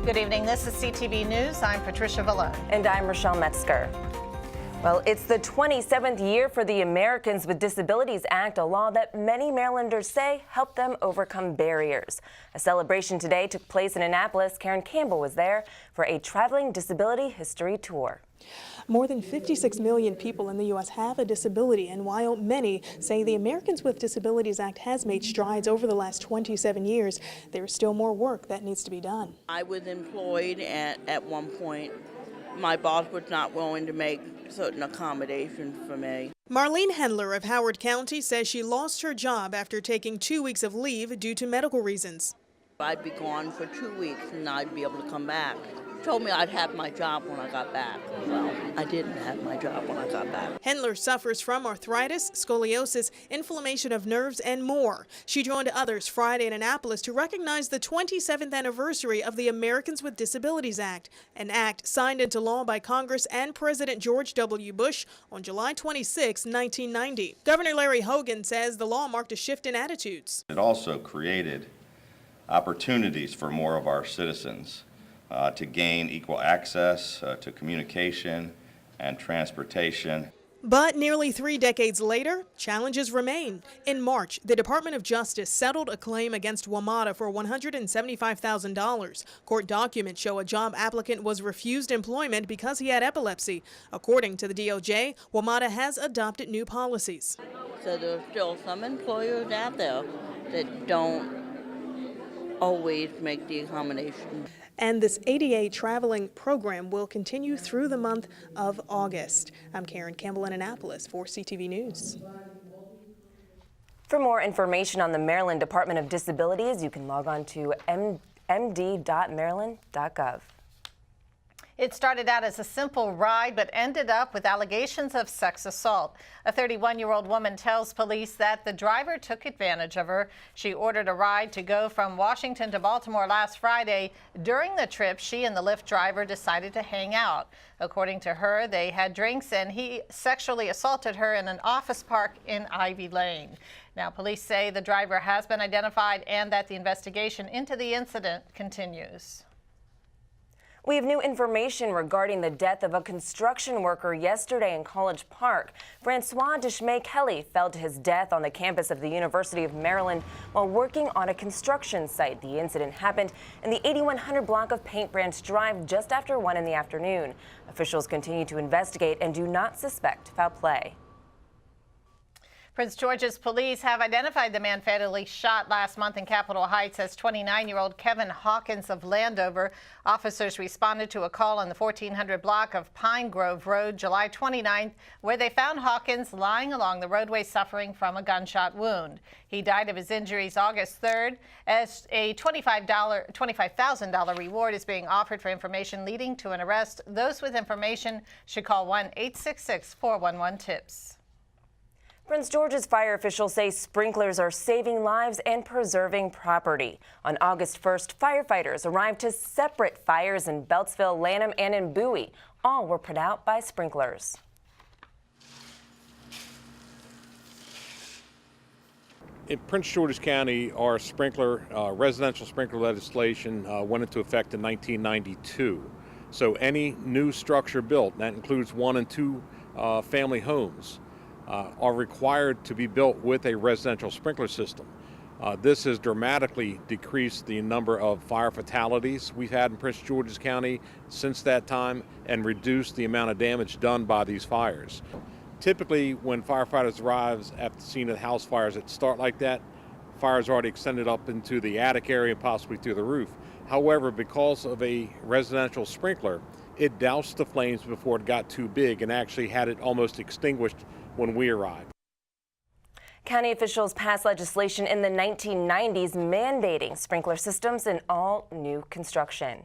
Good evening. This is CTV News. I'm Patricia Vallone. And I'm Rochelle Metzger. Well, it's the 27th year for the Americans with Disabilities Act, a law that many Marylanders say helped them overcome barriers. A celebration today took place in Annapolis. Karen Campbell was there for a traveling disability history tour. More than 56 million people in the U.S. have a disability, and while many say the Americans with Disabilities Act has made strides over the last 27 years, there is still more work that needs to be done. I was employed at one point. My boss was not willing to make certain accommodations for me. Marlene Hendler of Howard County says she lost her job after taking 2 weeks of leave due to medical reasons. I'd be gone for 2 weeks and I'd be able to come back. Told me I'd have my job when I got back. Well, I didn't have my job when I got back. Hendler suffers from arthritis, scoliosis, inflammation of nerves, and more. She joined others Friday in Annapolis to recognize the 27th anniversary of the Americans with Disabilities Act, an act signed into law by Congress and President George W. Bush on July 26, 1990. Governor Larry Hogan says the law marked a shift in attitudes. It also created opportunities for more of our citizens to gain equal access to communication and transportation. But nearly 3 decades later, challenges remain. In March, the Department of Justice settled a claim against WMATA for $175,000. Court documents show a job applicant was refused employment because he had epilepsy. According to the DOJ, WMATA has adopted new policies. So there's still some employers out there that don't always make the accommodation. And this ADA traveling program will continue through the month of August. I'm Karen Campbell in Annapolis for CTV News. For more information on the Maryland Department of Disabilities, you can log on to md.maryland.gov. It started out as a simple ride, but ended up with allegations of sex assault. A 31-year-old woman tells police that the driver took advantage of her. She ordered a ride to go from Washington to Baltimore last Friday. During the trip, she and the Lyft driver decided to hang out. According to her, they had drinks and he sexually assaulted her in an office park in Ivy Lane. Now, police say the driver has been identified and that the investigation into the incident continues. We have new information regarding the death of a construction worker yesterday in College Park. Francois Deschmay-Kelly fell to his death on the campus of the University of Maryland while working on a construction site. The incident happened in the 8100 block of Paint Branch Drive just after 1 in the afternoon. Officials continue to investigate and do not suspect foul play. Prince George's police have identified the man fatally shot last month in Capitol Heights as 29-year-old Kevin Hawkins of Landover. Officers responded to a call on the 1400 block of Pine Grove Road July 29th, where they found Hawkins lying along the roadway suffering from a gunshot wound. He died of his injuries August 3rd, as a $25,000 reward is being offered for information leading to an arrest. Those with information should call 1-866-411-TIPS. Prince George's fire officials say sprinklers are saving lives and preserving property. On August 1st, firefighters arrived to separate fires in Beltsville, Lanham, and in Bowie. All were put out by sprinklers. In Prince George's County, our residential sprinkler legislation went into effect in 1992. So any new structure built, that includes 1 and 2 family homes, are required to be built with a residential sprinkler system. This has dramatically decreased the number of fire fatalities we've had in Prince George's County since that time and reduced the amount of damage done by these fires. Typically, when firefighters arrive at the scene of house fires that start like that, fires already extended up into the attic area and possibly through the roof. However, because of a residential sprinkler, it doused the flames before it got too big and actually had it almost extinguished when we arrived. County officials passed legislation in the 1990s mandating sprinkler systems in all new construction.